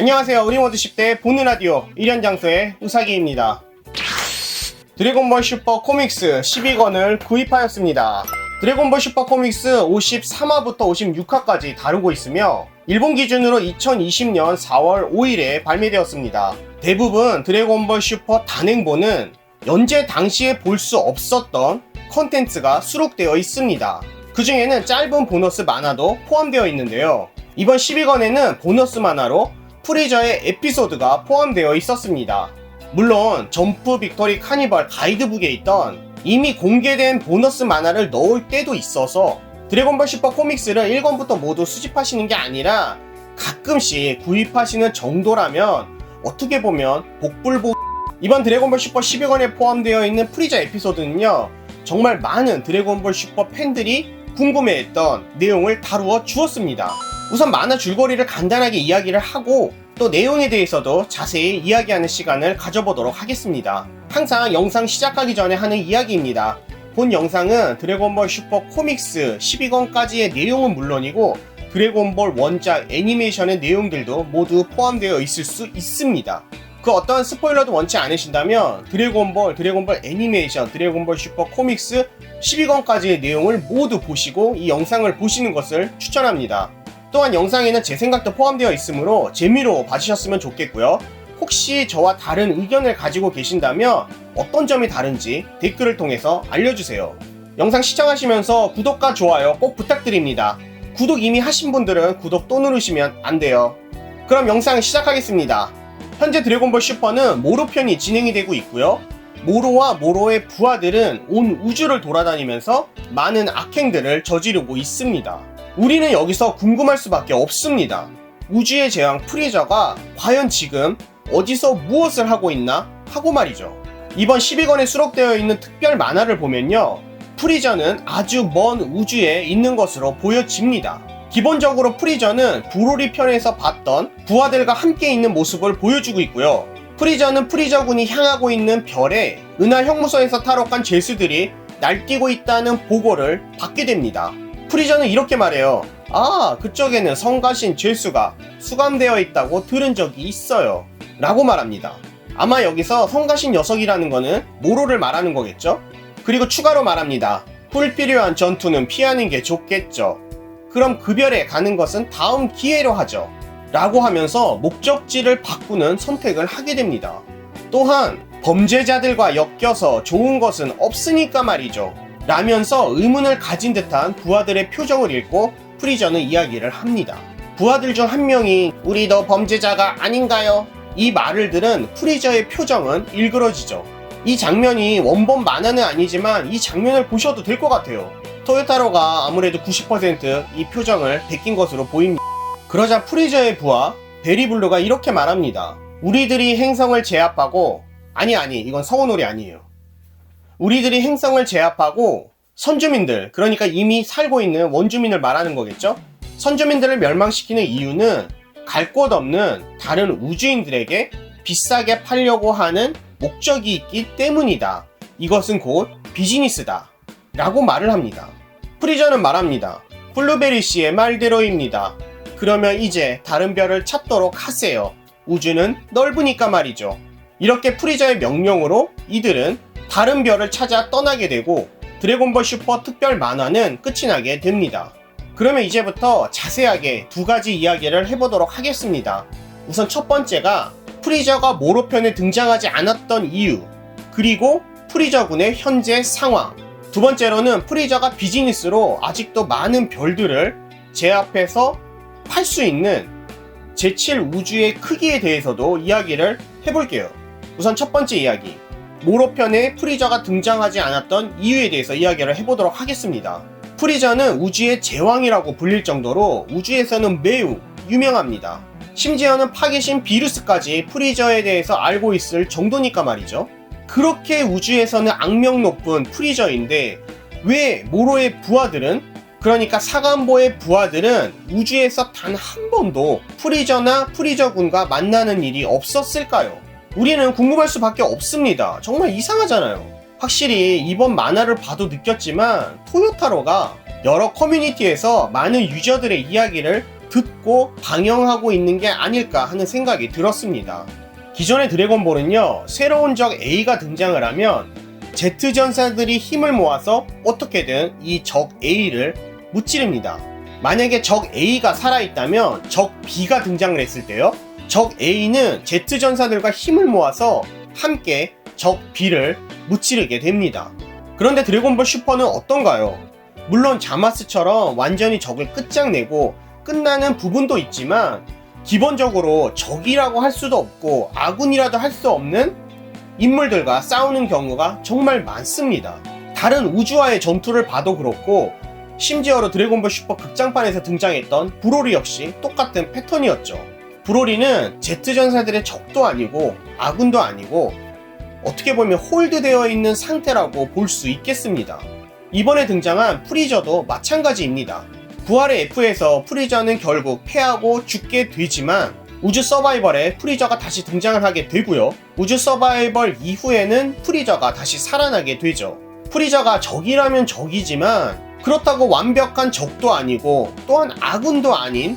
안녕하세요. 우리모두 10대 보는 라디오 1년 장소의 우사기입니다. 드래곤볼 슈퍼 코믹스 12권을 구입하였습니다. 드래곤볼 슈퍼 코믹스 53화부터 56화까지 다루고 있으며 일본 기준으로 2020년 4월 5일에 발매되었습니다. 대부분 드래곤볼 슈퍼 단행본은 연재 당시에 볼 수 없었던 컨텐츠가 수록되어 있습니다. 그 중에는 짧은 보너스 만화도 포함되어 있는데요. 이번 12권에는 보너스 만화로 프리저의 에피소드가 포함되어 있었습니다. 물론 점프 빅토리 카니발 가이드북에 있던 이미 공개된 보너스 만화를 넣을 때도 있어서 드래곤볼 슈퍼 코믹스를 1권부터 모두 수집하시는 게 아니라 가끔씩 구입하시는 정도라면 어떻게 보면 복불복. 이번 드래곤볼 슈퍼 12권에 포함되어 있는 프리저 에피소드는요, 정말 많은 드래곤볼 슈퍼 팬들이 궁금해했던 내용을 다루어 주었습니다. 우선 만화 줄거리를 간단하게 이야기를 하고 또 내용에 대해서도 자세히 이야기하는 시간을 가져보도록 하겠습니다. 항상 영상 시작하기 전에 하는 이야기입니다. 본 영상은 드래곤볼 슈퍼 코믹스 12권까지의 내용은 물론이고 드래곤볼 원작 애니메이션의 내용들도 모두 포함되어 있을 수 있습니다. 그 어떤 스포일러도 원치 않으신다면 드래곤볼 애니메이션, 드래곤볼 슈퍼 코믹스 12권까지의 내용을 모두 보시고 이 영상을 보시는 것을 추천합니다. 또한 영상에는 제 생각도 포함되어 있으므로 재미로 봐주셨으면 좋겠고요. 혹시 저와 다른 의견을 가지고 계신다면 어떤 점이 다른지 댓글을 통해서 알려주세요. 영상 시청하시면서 구독과 좋아요 꼭 부탁드립니다. 구독 이미 하신 분들은 구독 또 누르시면 안 돼요. 그럼 영상 시작하겠습니다. 현재 드래곤볼 슈퍼는 모로 편이 진행이 되고 있고요. 모로와 모로의 부하들은 온 우주를 돌아다니면서 많은 악행들을 저지르고 있습니다. 우리는 여기서 궁금할 수밖에 없습니다. 우주의 제왕 프리저가 과연 지금 어디서 무엇을 하고 있나 하고 말이죠. 이번 12권에 수록되어 있는 특별 만화를 보면요, 프리저는 아주 먼 우주에 있는 것으로 보여집니다. 기본적으로 프리저는 브로리 편에서 봤던 부하들과 함께 있는 모습을 보여주고 있고요. 프리저는 프리저군이 향하고 있는 별에 은하 형무소에서 탈옥한 죄수들이 날뛰고 있다는 보고를 받게 됩니다. 프리저는 이렇게 말해요. 그쪽에는 성가신 죄수가 수감되어 있다고 들은 적이 있어요 라고 말합니다. 아마 여기서 성가신 녀석이라는 거는 모로를 말하는 거겠죠? 그리고 추가로 말합니다. 불필요한 전투는 피하는 게 좋겠죠. 그럼 그 별에 가는 것은 다음 기회로 하죠 라고 하면서 목적지를 바꾸는 선택을 하게 됩니다. 또한 범죄자들과 엮여서 좋은 것은 없으니까 말이죠 라면서 의문을 가진 듯한 부하들의 표정을 읽고 프리저는 이야기를 합니다. 부하들 중 한 명이 우리도 범죄자가 아닌가요? 이 말을 들은 프리저의 표정은 일그러지죠. 이 장면이 원본 만화는 아니지만 이 장면을 보셔도 될 것 같아요. 토요타로가 아무래도 90% 이 표정을 베낀 것으로 보입니다. 그러자 프리저의 부하 베리블루가 이렇게 말합니다. 우리들이 행성을 제압하고 이건 성우놀이 아니에요. 우리들이 행성을 제압하고 선주민들, 그러니까 이미 살고 있는 원주민을 말하는 거겠죠? 선주민들을 멸망시키는 이유는 갈 곳 없는 다른 우주인들에게 비싸게 팔려고 하는 목적이 있기 때문이다. 이것은 곧 비즈니스다 라고 말을 합니다. 프리저는 말합니다. 블루베리 씨의 말대로입니다. 그러면 이제 다른 별을 찾도록 하세요. 우주는 넓으니까 말이죠. 이렇게 프리저의 명령으로 이들은 다른 별을 찾아 떠나게 되고 드래곤볼 슈퍼 특별 만화는 끝이 나게 됩니다. 그러면 이제부터 자세하게 두 가지 이야기를 해보도록 하겠습니다. 우선 첫 번째가 프리저가 모로 편에 등장하지 않았던 이유, 그리고 프리저군의 현재 상황. 두 번째로는 프리저가 비즈니스로 아직도 많은 별들을 제압해서 팔 수 있는 제7 우주의 크기에 대해서도 이야기를 해볼게요. 우선 첫 번째 이야기, 모로 편에 프리저가 등장하지 않았던 이유에 대해서 이야기를 해보도록 하겠습니다. 프리저는 우주의 제왕이라고 불릴 정도로 우주에서는 매우 유명합니다. 심지어는 파괴신 비루스까지 프리저에 대해서 알고 있을 정도니까 말이죠. 그렇게 우주에서는 악명 높은 프리저인데 왜 모로의 부하들은, 그러니까 사관보의 부하들은 우주에서 단 한 번도 프리저나 프리저군과 만나는 일이 없었을까요? 우리는 궁금할 수밖에 없습니다. 정말 이상하잖아요. 확실히 이번 만화를 봐도 느꼈지만 토요타로가 여러 커뮤니티에서 많은 유저들의 이야기를 듣고 방영하고 있는 게 아닐까 하는 생각이 들었습니다. 기존의 드래곤볼은요, 새로운 적 A가 등장을 하면 Z 전사들이 힘을 모아서 어떻게든 이 적 A를 무찌릅니다. 만약에 적 A가 살아있다면 적 B가 등장을 했을 때요, 적 A는 Z 전사들과 힘을 모아서 함께 적 B를 무찌르게 됩니다. 그런데 드래곤볼 슈퍼는 어떤가요? 물론 자마스처럼 완전히 적을 끝장내고 끝나는 부분도 있지만 기본적으로 적이라고 할 수도 없고 아군이라도 할 수 없는 인물들과 싸우는 경우가 정말 많습니다. 다른 우주와의 전투를 봐도 그렇고 심지어로 드래곤볼 슈퍼 극장판에서 등장했던 브로리 역시 똑같은 패턴이었죠. 브로리는 Z전사들의 적도 아니고 아군도 아니고 어떻게 보면 홀드되어 있는 상태라고 볼 수 있겠습니다. 이번에 등장한 프리저도 마찬가지입니다. 부활의 F에서 프리저는 결국 패하고 죽게 되지만 우주 서바이벌에 프리저가 다시 등장을 하게 되고요. 우주 서바이벌 이후에는 프리저가 다시 살아나게 되죠. 프리저가 적이라면 적이지만 그렇다고 완벽한 적도 아니고 또한 아군도 아닌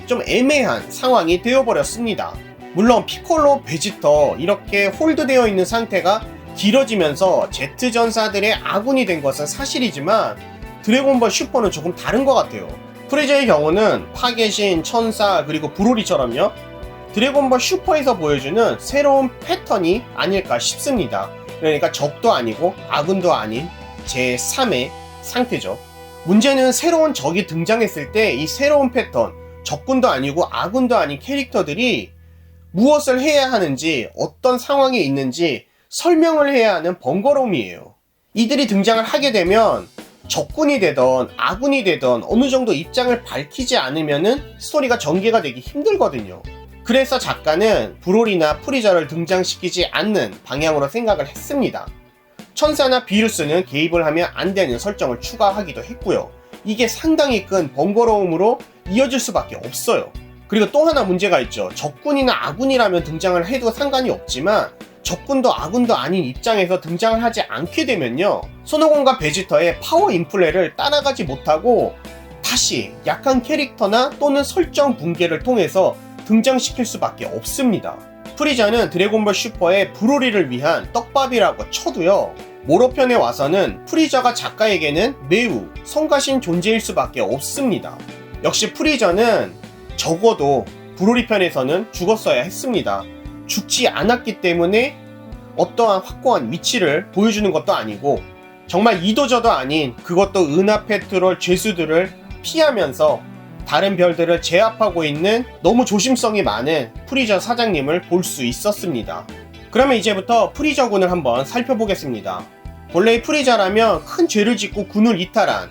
좀 애매한 상황이 되어버렸습니다. 물론 피콜로, 베지터 이렇게 홀드되어 있는 상태가 길어지면서 Z전사들의 아군이 된 것은 사실이지만 드래곤볼 슈퍼는 조금 다른 것 같아요. 프리저의 경우는 파괴신, 천사, 그리고 브로리처럼요, 드래곤볼 슈퍼에서 보여주는 새로운 패턴이 아닐까 싶습니다. 그러니까 적도 아니고 아군도 아닌 제3의 상태죠. 문제는 새로운 적이 등장했을 때 이 새로운 패턴, 적군도 아니고 아군도 아닌 캐릭터들이 무엇을 해야 하는지, 어떤 상황에 있는지 설명을 해야 하는 번거로움이에요. 이들이 등장을 하게 되면 적군이 되던 아군이 되던 어느 정도 입장을 밝히지 않으면은 스토리가 전개가 되기 힘들거든요. 그래서 작가는 브롤이나 프리저를 등장시키지 않는 방향으로 생각을 했습니다. 천사나 비루스는 개입을 하면 안 되는 설정을 추가하기도 했고요. 이게 상당히 큰 번거로움으로 이어질 수밖에 없어요. 그리고 또 하나 문제가 있죠. 적군이나 아군이라면 등장을 해도 상관이 없지만 적군도 아군도 아닌 입장에서 등장을 하지 않게 되면요, 손오공과 베지터의 파워 인플레를 따라가지 못하고 다시 약한 캐릭터나 또는 설정 붕괴를 통해서 등장시킬 수밖에 없습니다. 프리저는 드래곤볼 슈퍼의 브로리를 위한 떡밥이라고 쳐도요, 모로편에 와서는 프리저가 작가에게는 매우 성가신 존재일 수밖에 없습니다. 역시 프리저는 적어도 브로리 편에서는 죽었어야 했습니다. 죽지 않았기 때문에 어떠한 확고한 위치를 보여주는 것도 아니고 정말 이도저도 아닌 그것도 은하 페트롤 죄수들을 피하면서 다른 별들을 제압하고 있는 너무 조심성이 많은 프리저 사장님을 볼 수 있었습니다. 그러면 이제부터 프리저군을 한번 살펴보겠습니다. 본래 프리저라면 큰 죄를 짓고 군을 이탈한,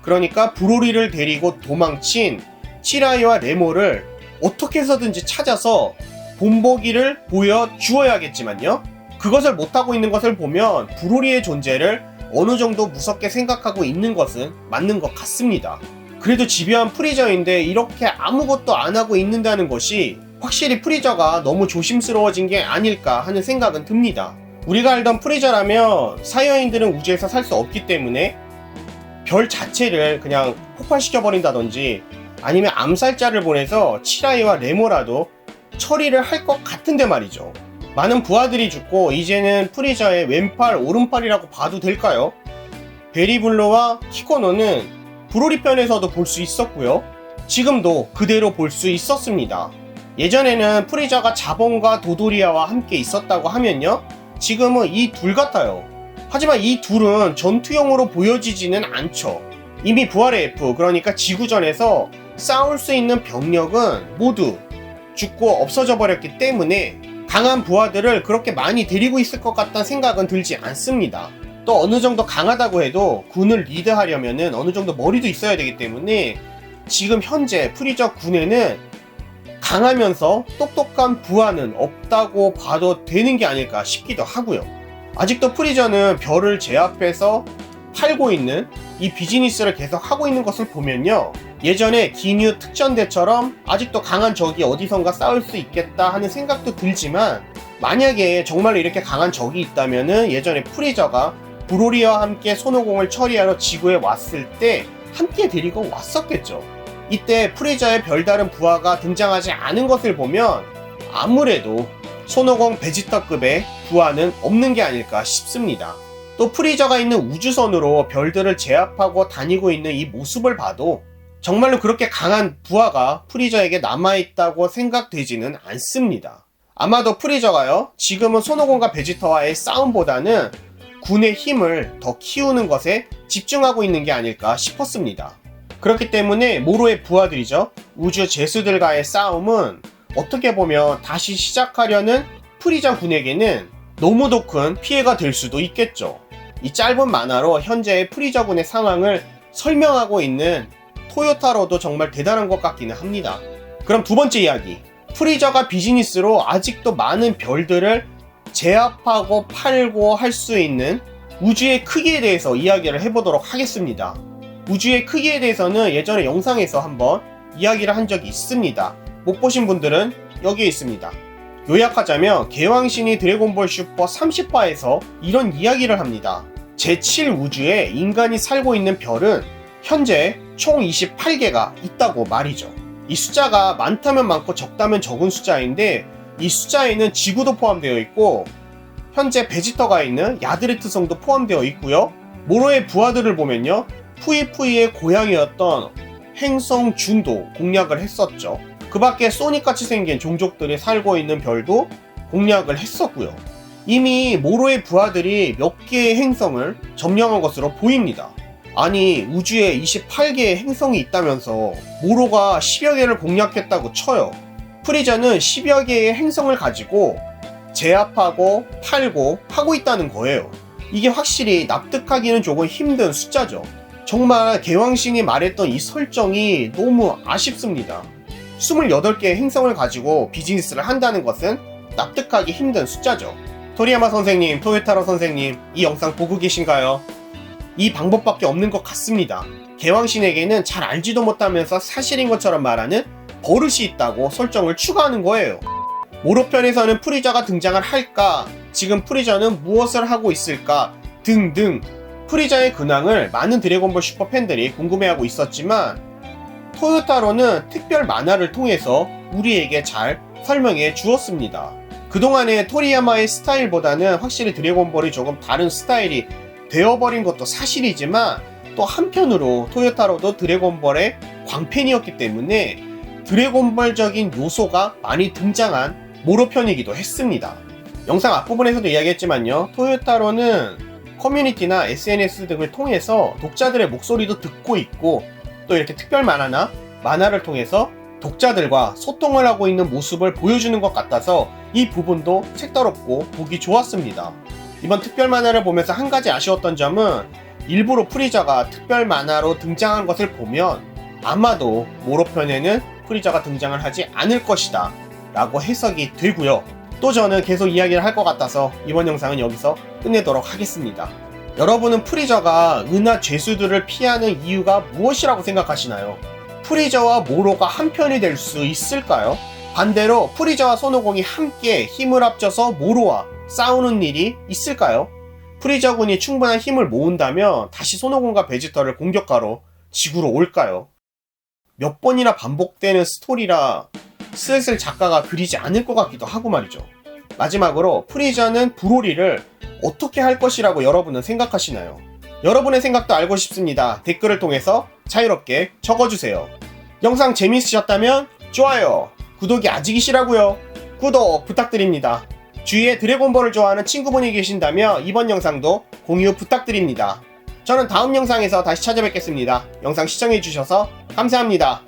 그러니까 브로리를 데리고 도망친 치라이와 레모를 어떻게 해서든지 찾아서 본보기를 보여주어야겠지만요, 그것을 못하고 있는 것을 보면 브로리의 존재를 어느 정도 무섭게 생각하고 있는 것은 맞는 것 같습니다. 그래도 집요한 프리저인데 이렇게 아무것도 안 하고 있는다는 것이 확실히 프리저가 너무 조심스러워진 게 아닐까 하는 생각은 듭니다. 우리가 알던 프리저라면 사이어인들은 우주에서 살 수 없기 때문에 별 자체를 그냥 폭발시켜버린다든지 아니면 암살자를 보내서 치라이와 레모라도 처리를 할 것 같은데 말이죠. 많은 부하들이 죽고 이제는 프리저의 왼팔 오른팔이라고 봐도 될까요? 베리블루와 키코노는 브로리 편에서도 볼 수 있었고요, 지금도 그대로 볼 수 있었습니다. 예전에는 프리저가 자본과 도도리아와 함께 있었다고 하면요, 지금은 이 둘 같아요. 하지만 이 둘은 전투용으로 보여지지는 않죠. 이미 부활의 F, 그러니까 지구전에서 싸울 수 있는 병력은 모두 죽고 없어져 버렸기 때문에 강한 부하들을 그렇게 많이 데리고 있을 것 같다는 생각은 들지 않습니다. 또 어느 정도 강하다고 해도 군을 리드하려면 어느 정도 머리도 있어야 되기 때문에 지금 현재 프리저 군에는 강하면서 똑똑한 부하는 없다고 봐도 되는 게 아닐까 싶기도 하고요. 아직도 프리저는 별을 제압해서 팔고 있는 이 비즈니스를 계속 하고 있는 것을 보면요, 예전에 기뉴 특전대처럼 아직도 강한 적이 어디선가 싸울 수 있겠다 하는 생각도 들지만, 만약에 정말로 이렇게 강한 적이 있다면은 예전에 프리저가 브로리와 함께 손오공을 처리하러 지구에 왔을 때 함께 데리고 왔었겠죠. 이때 프리저의 별다른 부하가 등장하지 않은 것을 보면 아무래도 손오공 베지터급의 부하는 없는 게 아닐까 싶습니다. 또 프리저가 있는 우주선으로 별들을 제압하고 다니고 있는 이 모습을 봐도 정말로 그렇게 강한 부하가 프리저에게 남아있다고 생각되지는 않습니다. 아마도 프리저가요, 지금은 손오공과 베지터와의 싸움보다는 군의 힘을 더 키우는 것에 집중하고 있는 게 아닐까 싶었습니다. 그렇기 때문에 모로의 부하들이죠, 우주 제수들과의 싸움은 어떻게 보면 다시 시작하려는 프리저 군에게는 너무도 큰 피해가 될 수도 있겠죠. 이 짧은 만화로 현재의 프리저 군의 상황을 설명하고 있는 토요타로도 정말 대단한 것 같기는 합니다. 그럼 두 번째 이야기, 프리저가 비즈니스로 아직도 많은 별들을 제압하고 팔고 할 수 있는 우주의 크기에 대해서 이야기를 해보도록 하겠습니다. 우주의 크기에 대해서는 예전에 영상에서 한번 이야기를 한 적이 있습니다. 못 보신 분들은 여기에 있습니다. 요약하자면 개왕신이 드래곤볼 슈퍼 30화에서 이런 이야기를 합니다. 제7우주에 인간이 살고 있는 별은 현재 총 28개가 있다고 말이죠. 이 숫자가 많다면 많고 적다면 적은 숫자인데 이 숫자에는 지구도 포함되어 있고 현재 베지터가 있는 야드레트 성도 포함되어 있고요. 모로의 부하들을 보면요, 푸이푸이의 고향이었던 행성 준도 공략을 했었죠. 그 밖에 소닉같이 생긴 종족들이 살고 있는 별도 공략을 했었고요. 이미 모로의 부하들이 몇 개의 행성을 점령한 것으로 보입니다. 아니, 우주에 28개의 행성이 있다면서 모로가 10여 개를 공략했다고 쳐요. 프리저는 10여 개의 행성을 가지고 제압하고 팔고 하고 있다는 거예요. 이게 확실히 납득하기는 조금 힘든 숫자죠. 정말 개왕신이 말했던 이 설정이 너무 아쉽습니다. 28개의 행성을 가지고 비즈니스를 한다는 것은 납득하기 힘든 숫자죠. 토리야마 선생님, 토요타로 선생님, 이 영상 보고 계신가요? 이 방법밖에 없는 것 같습니다. 개왕신에게는 잘 알지도 못하면서 사실인 것처럼 말하는 버릇이 있다고 설정을 추가하는 거예요. 모로편에서는 프리저가 등장을 할까, 지금 프리저는 무엇을 하고 있을까 등등 프리저의 근황을 많은 드래곤볼 슈퍼 팬들이 궁금해하고 있었지만 토요타로는 특별 만화를 통해서 우리에게 잘 설명해 주었습니다. 그동안의 토리야마의 스타일보다는 확실히 드래곤볼이 조금 다른 스타일이 되어버린 것도 사실이지만 또 한편으로 토요타로도 드래곤볼의 광팬이었기 때문에 드래곤볼적인 요소가 많이 등장한 모로편이기도 했습니다. 영상 앞부분에서도 이야기했지만요, 토요타로는 커뮤니티나 SNS 등을 통해서 독자들의 목소리도 듣고 있고 또 이렇게 특별 만화나 만화를 통해서 독자들과 소통을 하고 있는 모습을 보여주는 것 같아서 이 부분도 색다롭고 보기 좋았습니다. 이번 특별 만화를 보면서 한 가지 아쉬웠던 점은 일부러 프리저가 특별 만화로 등장한 것을 보면 아마도 모로편에는 프리저가 등장을 하지 않을 것이다 라고 해석이 되고요. 또 저는 계속 이야기를 할 것 같아서 이번 영상은 여기서 끝내도록 하겠습니다. 여러분은 프리저가 은하 죄수들을 피하는 이유가 무엇이라고 생각하시나요? 프리저와 모로가 한편이 될 수 있을까요? 반대로 프리저와 손오공이 함께 힘을 합쳐서 모로와 싸우는 일이 있을까요? 프리저군이 충분한 힘을 모은다면 다시 손오공과 베지터를 공격하러 지구로 올까요? 몇 번이나 반복되는 스토리라 슬슬 작가가 그리지 않을 것 같기도 하고 말이죠. 마지막으로 프리저는 브로리를 어떻게 할 것이라고 여러분은 생각하시나요? 여러분의 생각도 알고 싶습니다. 댓글을 통해서 자유롭게 적어주세요. 영상 재미있으셨다면 좋아요, 구독이 아직이시라고요? 구독 부탁드립니다. 주위에 드래곤볼을 좋아하는 친구분이 계신다면 이번 영상도 공유 부탁드립니다. 저는 다음 영상에서 다시 찾아뵙겠습니다. 영상 시청해주셔서 감사합니다.